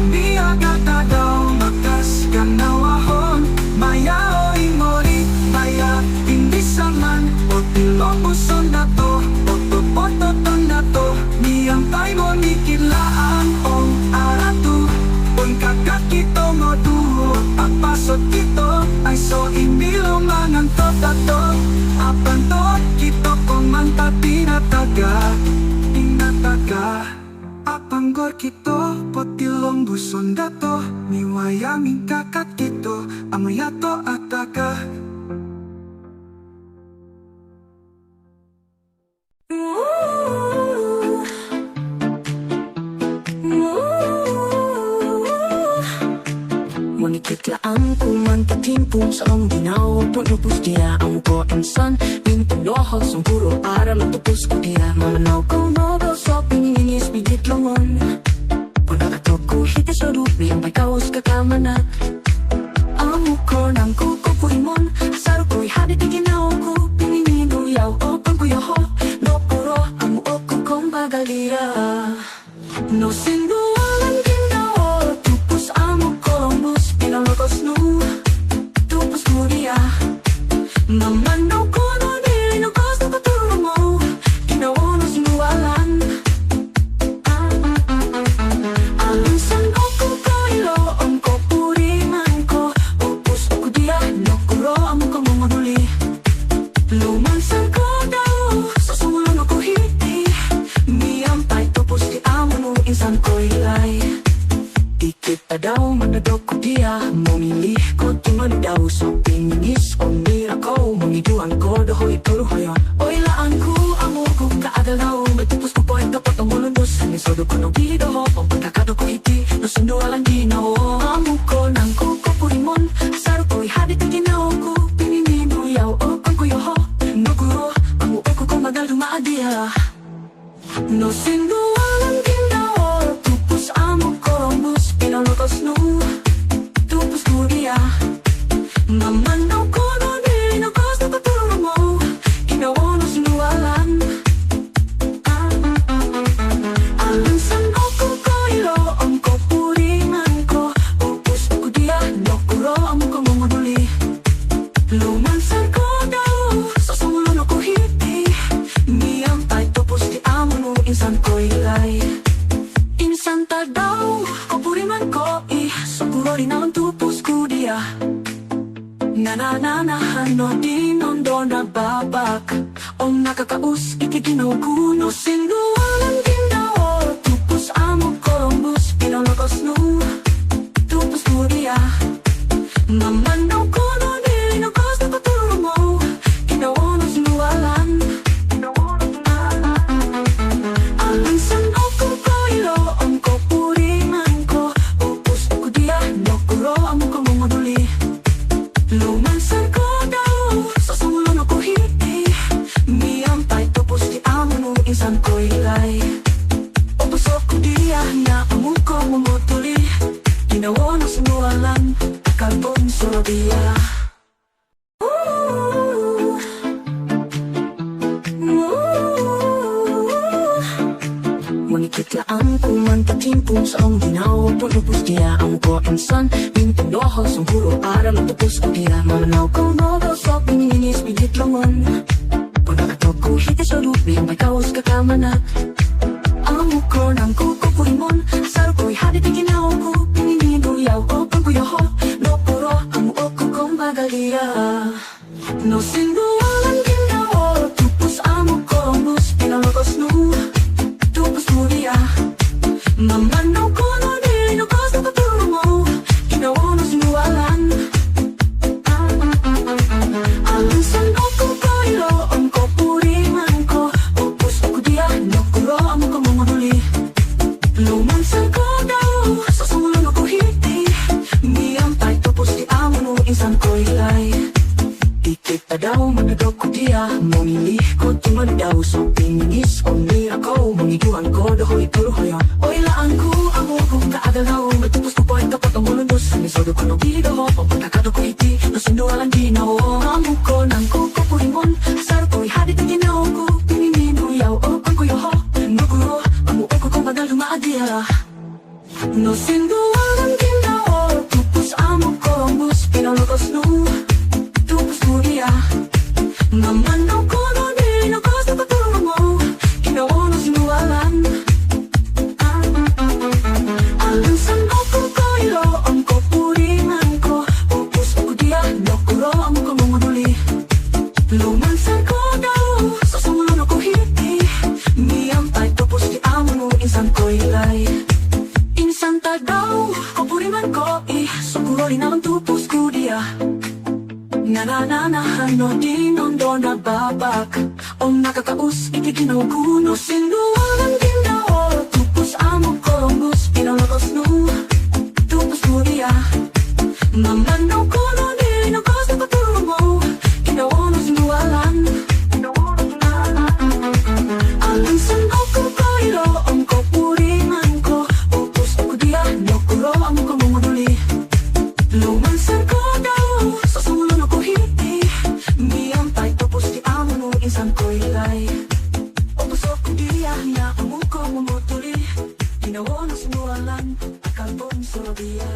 Biya gata daw makas ka nawahon. Maya o ingori, maya tinggi saman. Potilong buson dato, poto dato. Niyang pay mo nikilaan ong aratu. Pon kakak kito ngodu, apasot kito ay so imilo manantot dato. Apan tot kito kumanta tinataga. Apanggor kito, potilong buson dato. Miwayaming kakak kito, amayato ataga. Monikit laang kumanta timpung sa ang ginawa. Punupus dia ang ko insan. Pintong lohos ang puro aral at tupus ko dia. Mamanaw ko nobel so piningis bigit longon. Punakatok ko hiti sa rupi ang may kaos kakamanat. Ang mukor ng kukupuimon. Asaro ko'y hadit iginaw ko. Piningin uyaw o pangkuyaho. No puro ang uok kong bagalira. No sindualan ginawa. Tupus amo Columbus pinalokos no. Tupus mo dia. Mamanaw ko no nilinokos na paturo mo. Ginawa no sindualan. Alusan ko kung kailoon ko puringan ko. Upus ko dia no kuro amo kong mamaduli. Lumansan ko daw sa sumulong ako hiti. Miyampay tupus di amo no insan ko ilay. Kita daw manadok ko dia. Mumili ko tumani daw so piningis o mira ko. Mungiduan ko dahoy turo hayon. Oy laan ko amo ko kaagal daw. May tupos ko po ang dapat ang mulundos. Hanisodo ko no gido ho. O pagkakado ko iti no sundualang ginaw. Amo ko nang kukupurimon. Saro ko'y hadit ang ginaw ko. Pinininuyaw o pangkuyo ho. No kuro ang uok ko magal dumaadiya. No sindualan ginawa, tupos amo korombus, pinalokos no, tupos kudia. Mamanaw ko no din, akos na paturo mo, ginawa no sindualan. Alansan ako kailo, ang kopuringan ko, tupos kudia, dokuro amo ko mumuduli. Lumansan ko daw, sa sumulo no kuhiti, niyang tay tupos di amo no, insan ko ilay. Insan ta daw, kopuriman ko siguro rin ang tupos kudia. Nanananahan no di nondo na babak, o nakakaus itiginaw kuno, sindualan ginawa, tupos amo korombus, pinalokos no, tupos kudia. Mamanaw ko no din, akos na paturo mo, ginawa no sindualan. Alansan ako kailo, ang kopuringan ko, upos ko diya, dokuro amo ko mumuduli. Lumansan ko daw, sa sumulo no kuhiti, niyang tay tupos di amo no, insan ko ilay. Upos ko diya, na amo ko mumuduli, ginawa no sindualan, kalbon solo diya. Manikitlaan ko man tatimpong sa ang ginawa po lupos diya. Ang ko insan, bintang dohos, ang puro aral ang tupos ko diya. Mamanaw ko nodo sa pininis, bigit laman. Pagkakatok ko hiti sa lupi, may kaos kakamanat. Amo ko nang kukupurimon, asaro ko'y hadit ang ginawa ko, pininiduyaw ko pagkuyaho. No puro, amo ko kong bagaliya. No sindualan ginawa, tupos amo korombus, pinalokos no, tupos kudia. Mamanaw ko no din, akos na paturo mo, ginawa no sindualan. Alansan ako kailo, ang kopuringan ko, upos ko diya, dokuro amo ko mumuduli. Lumansan ko daw, sa sumulo no kuhiti, niyang tay tupos di amo no, insan ko ilay. Ikita daw, manadok ko diya, mumili ko tuman daw, so pininis o nira ko, mangiguan ko, dahoy turuhoy. Oy laan ko, amo kong kaagalaw, matupos ko po ay kapat ang mulundos, nisodo ko no gidaho, pagkakado ko hiti, nasindualan ginaw. Amo ko nang kukupurimon, asar ko'y hadit ang ginaw ko, pinininuyaw o pangkuyaho. Naguro, amo ko kong bagal lumaadiya. No sindualan ginaw, tupos amo korombus, pinalokos no, tupos kudia. Mamanaw ko no din, akos na paturo mo, ginawa no sindualan. Alansan ako kailo, ang kopuringan ko, upos ko diya, dokuro amo ko mumuduli. Lumansan ko daw, sa sumulo no kuhiti, niyang tay tupos di amo no, insan ko ilay. Insan ta daw, kopuriman ko siguro rin ang tupos kudia. Nanananahan no di nondo na babak, o nakakaus itiginaw kuno, sindualan ginawa, tupos amo korombus, pinalokos no, tupos kudia. Mamanaw ko no din, akos na paturo mo, ginawa no sindualan. Alansan ako kailo, ang kopuringan ko, upos ko diya, dokuro amo ko mumuduli. Lumansan ko daw, sa sumulo no kuhiti, niyang tay tupos di amo no, insan ko ilay. Upos ko diya, na amo ko mumuduli, ginawa no sindualan, kalbon solo diya.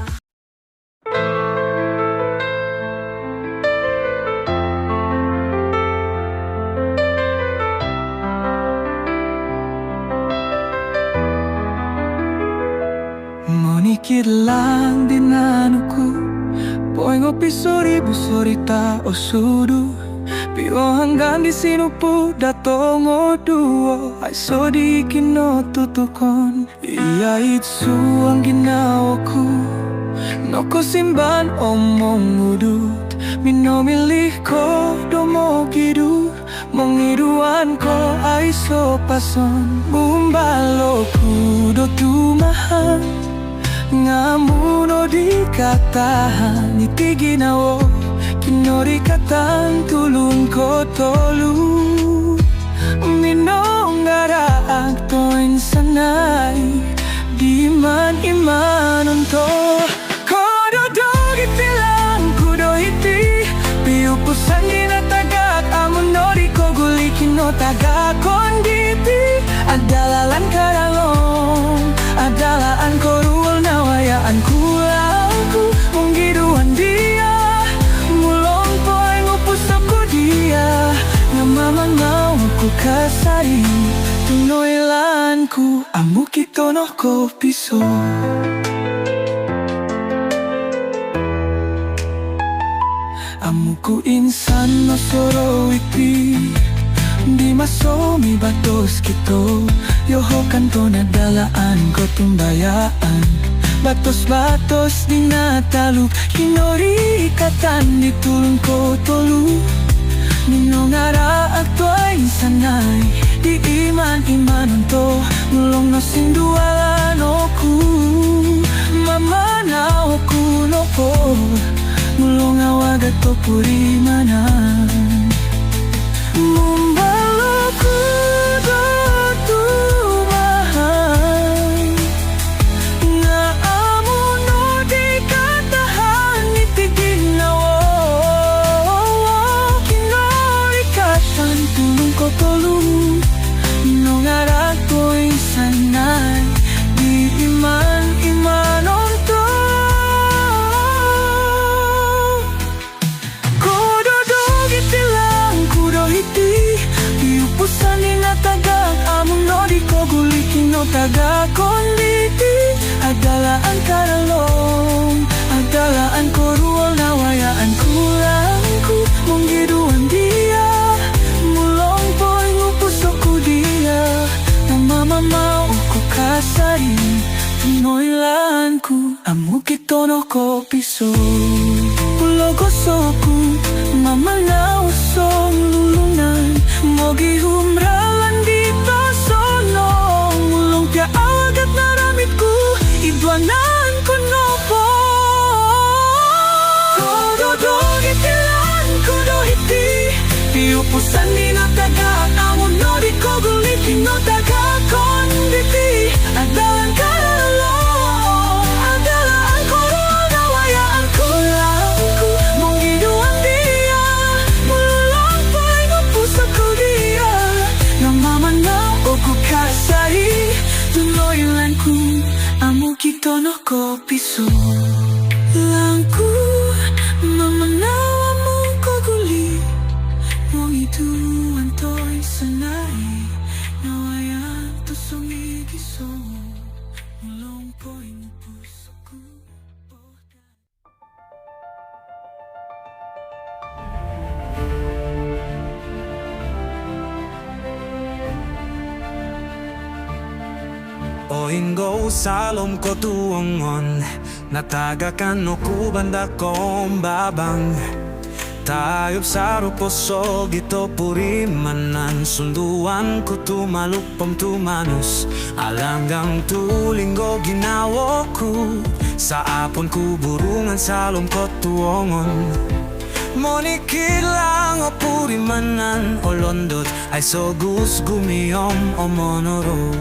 Monikit lang din ko, poing opisori busorita o sudu, pero hanggang di sino po datong o duo, ay so di kinotutukon. Iya itsu ang ginawa ko, no ko simban omong udut, minomilih ko domogidu, mengiduan ko ay so pason, bumbalo ku do tumahan. Ngamuno di katahan itiginawo, kinori katan tulun ko tolu, minong ngaraag to'y sanay Di man imanon to Kododog itilang kudo iti Piupusan di na tagak Amon no di kogulikin no taga konditi Adalalan karalong Adalaan ko ruwal na wayaan kulangku Mong giduan dia Mulong po ay ngupos ako dia Nga mamanaw ko kasari Tunoylan ko Amo kito no ko piso Amo ko insan no soro iti Di masomi batos kito Yoho kanto na dalaan ko tumbayaan Batos-batos di nataluk Kinori ikatan di tulong ko tolu Nino ngaraag to ay sanay Di iman-imanon to Mulong no sindualan oku Mamanaw oku no po Mulong awagat to purimanan Mumbaloku do tumahan Nga amo no di katahan iti ginawa Kinorikatan tulong ko tulong No ngarat ko'y sanay Di iman-imanon to Kododog itilang kudo iti Piupusan ni na tagak Amon no di kogulikin no taga konditi Adalaan karalong Adalaan ko ruwal na wayaan kulangku Mong giduan dia Mulong po'y ngupos ako dia Namamamaw ko kasari Tunoylan ko Amo kito no ko piso Ulogosoku Mamanaw song lulunan Mogi humralan dito sonong Mulong pia awagat naramit ko Idwanan ko no po Kododog itilan kudo iti Piupusan ni na taga Amon no di kogulikin no taga konditi Adalan karalong Adalaan ko ruwal na wayaan kulangku Mong giduan dia Mulong pa'y ngupos ako dia Namamanaw ko kasari Tunoylan ko Amo kito no ko piso Langku Mamanaw among koguli Mong iduan to'y sanay Nawayan to sumigiso Mulong po'y ngupos ako Oingo salom ko tuongon Natagakan no kubanda kong babang Tayop sa ruposo gito purimanan Sunduan ko tumalupom tumanos Alanggang tulinggo ginawo ko Sa apon ko burungan salom ko tuongon Monikid lang o purimanan O londot ay sogus gumiyom o monoro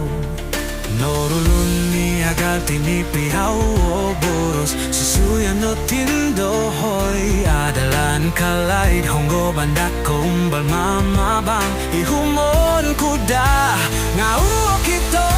Norulun ni agal tinipihaw o boros Susuyan no tindohoy Adalan kalait honggo bandak kumbal mamabang Ihumon kuda nga uok ito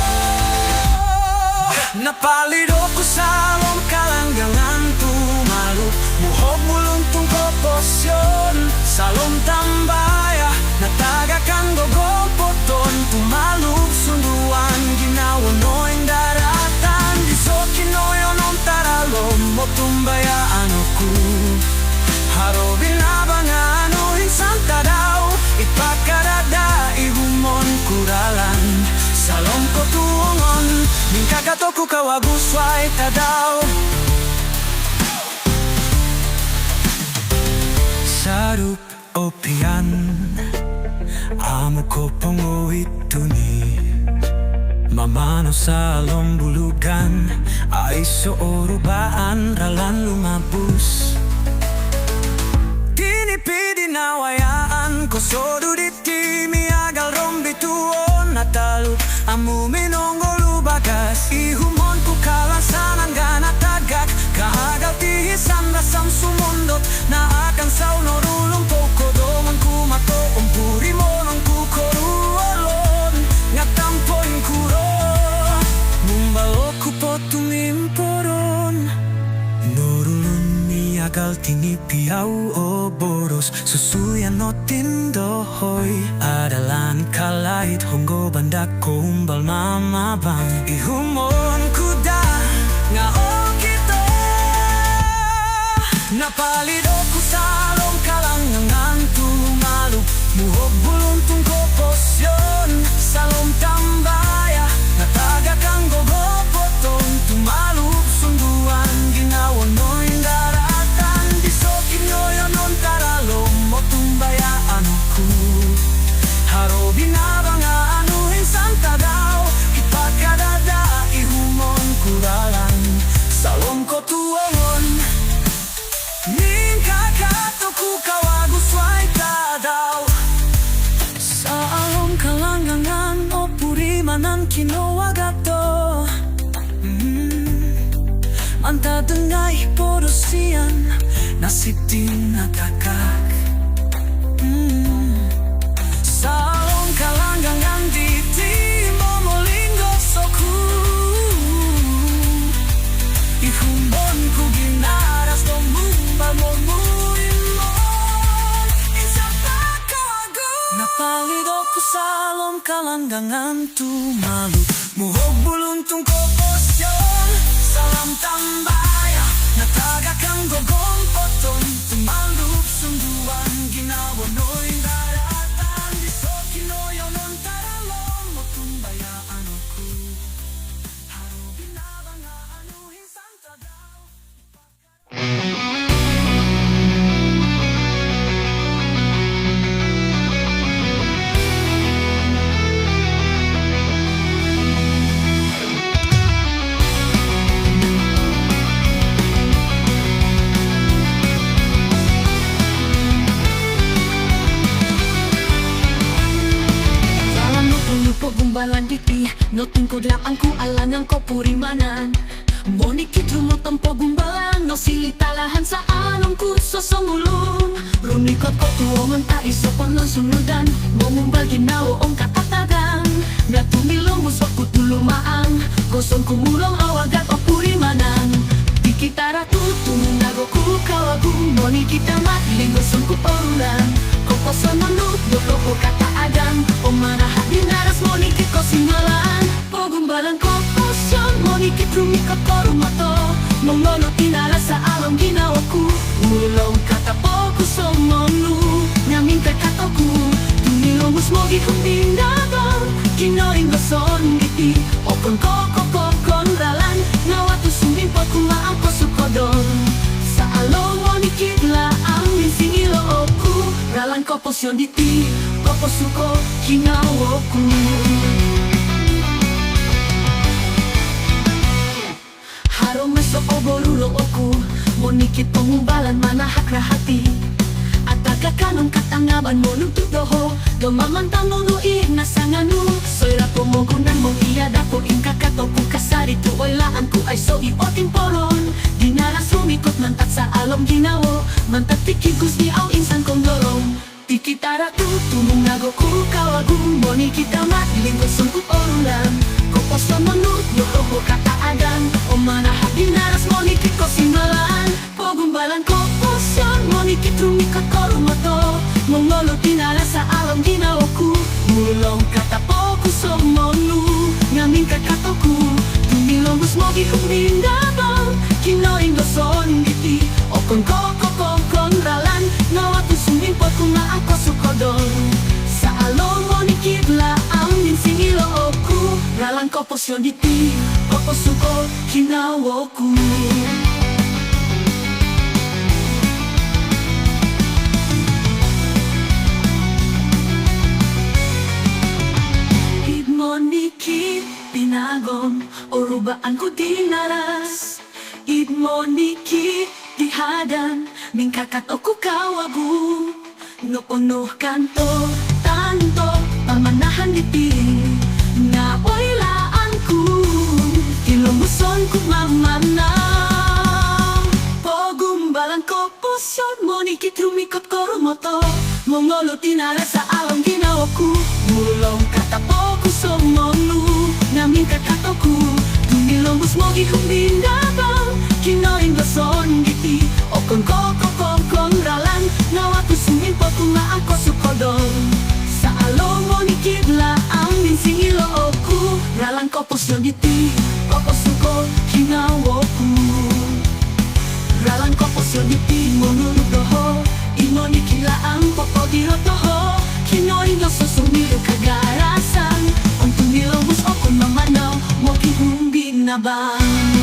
Napalido ko sa lom kalanggangan tumalu Muhog muluntong proposyon Salom tambaya Natagakan gogopoton Tumalub sunduan Ginawa noing daratan Disokin noyon on taralom Mo tumbayaan ako Harobin abangan o insan tadaw Ipakarada ihumon kuralan Salom ko tuongon Mingkagato ko kawagusway tadaw Sarup opian Amo ko pongo ito ni Mamano sa lombulugan Ay soorubaan Ralan lumabus Tinipidi na wayaan Ko sodo diti miagal rombituon nataluk amu minonggolu bagas ihumon ku kalansanan gana tagak kaagal tihisan rasam sumundot na akan sauno rulong toko doman ku mato umpuri monong ku korualon ngatampoin kuro mumbalo ku potumim poron nurulun ni agal tini piau o boros susuyan no tindohoy adalan kalait honggo bandak ko umbal mama bang ihumon kuda nga o kito napalid ku salong kalangan tumalu muhog buluntung ko posyon salong tambaya nataga kang gogopoton tumalu sunduan ginawan noy daratan disokin noyo non taralom mo tumbayaan ku haro binabang anuhin santa daw ipagkadada ihumon kuralan salong ko tuwon ning kakato ku kawagusway tadaw sa along kalangangan o purimanan kinawagato antadengay porosian nasitin nakakak sa along kalangangan diti momolinggo soku ihumbon ku ginaras no mumbal mo muimon isapakawago napalido ku salong kalangangan tumalu muhog buluntung ko posyon salam tambaya nataga kang gogong potong tumalup sunduan ginawa noy daratan disoki noyo non taralong mo tumbayaan aku haro binabang anuhin santa daw gumbalan diti noting ko lang ku alangan ko purimanan monikit rumot tempo gumbalan no silitalahan sa anong kurso sumulong runikot ko tuwongan ta iso panasunudan mengumbal ginawa ong katatagan nga tumilong muswak ku tulumaang gosong kumulong awagat o purimanan di kita ratu tumungago ku kawagung monikit amat lingosong ku porulan kokoso manut dolo ko kataagan o manahat dinaras monikit ko singalan pagumbalan ko posyon monikit rumikot ko rumato mongono tinala sa alam ginawa ko ulong katapo ko somonu nyamin pekato ko tumilong usmogi kumbing dabang kinoring goson giti okon kokon ralan ngawatu sumimpot kung maang ko sukodon sa along monikit la ang minsingilo oku ralan ko posyon diti koposuko kinawa ko haro meso oborulo oku monikit pengumbalan manahak rahati ataga kanong katangaban mo nuntuk doho domamantang nunuig nasanganu soira pomogunan mong iyada ko ingkakato ku kasari tuoylaan ku ay so ioting poron dinaras rumikot mantat sa alom ginawo mantat tikigus di aw insan kong dorong tikitara tu tumungago ku kawagung monikit amat lingkosong ku orulan koposo menut yoho kataagan o manahak dinaras monikit ko singalan pagumbalan ko posyon monikit rumikot ko rumato mongolo tinala sa alam ginawa ku mulong katapo ku somonu ngamin kakato ku tumilong usmogi kumbing dabang kinoing doson giti okon kokon ralan ngawatu sumimpot kung ako sukodon sa along monikit la ang minsingilo oku ralan ko posyon diti koposuko kinawa ku monikit pinagon o rubaan ko dinaras id monikit dihadan mingkakat o kukawagu no punuh kanto tanto pamanahan diti ku mamana Pogumbalan ko posyon Monikit rumikot korumoto Mongolo tinara sa alam ginawaku Mulong katapo ku somonu Namin kakatoku Tumilombus mo gikumbindabang Kinoin bason giti Okon kokon ralan Nawatu sumimpo tunga ako sukodong Sa along monikit la ang minsingilo oku Ralan ko posyon giti Kokosuko kinawoku Ralan ko posyon giti monulog doho Imonikila ang popodiro toho Kinoin lo susumilo kagarasan Ang tumilobus okon mamanaw Mo kihumbin na bang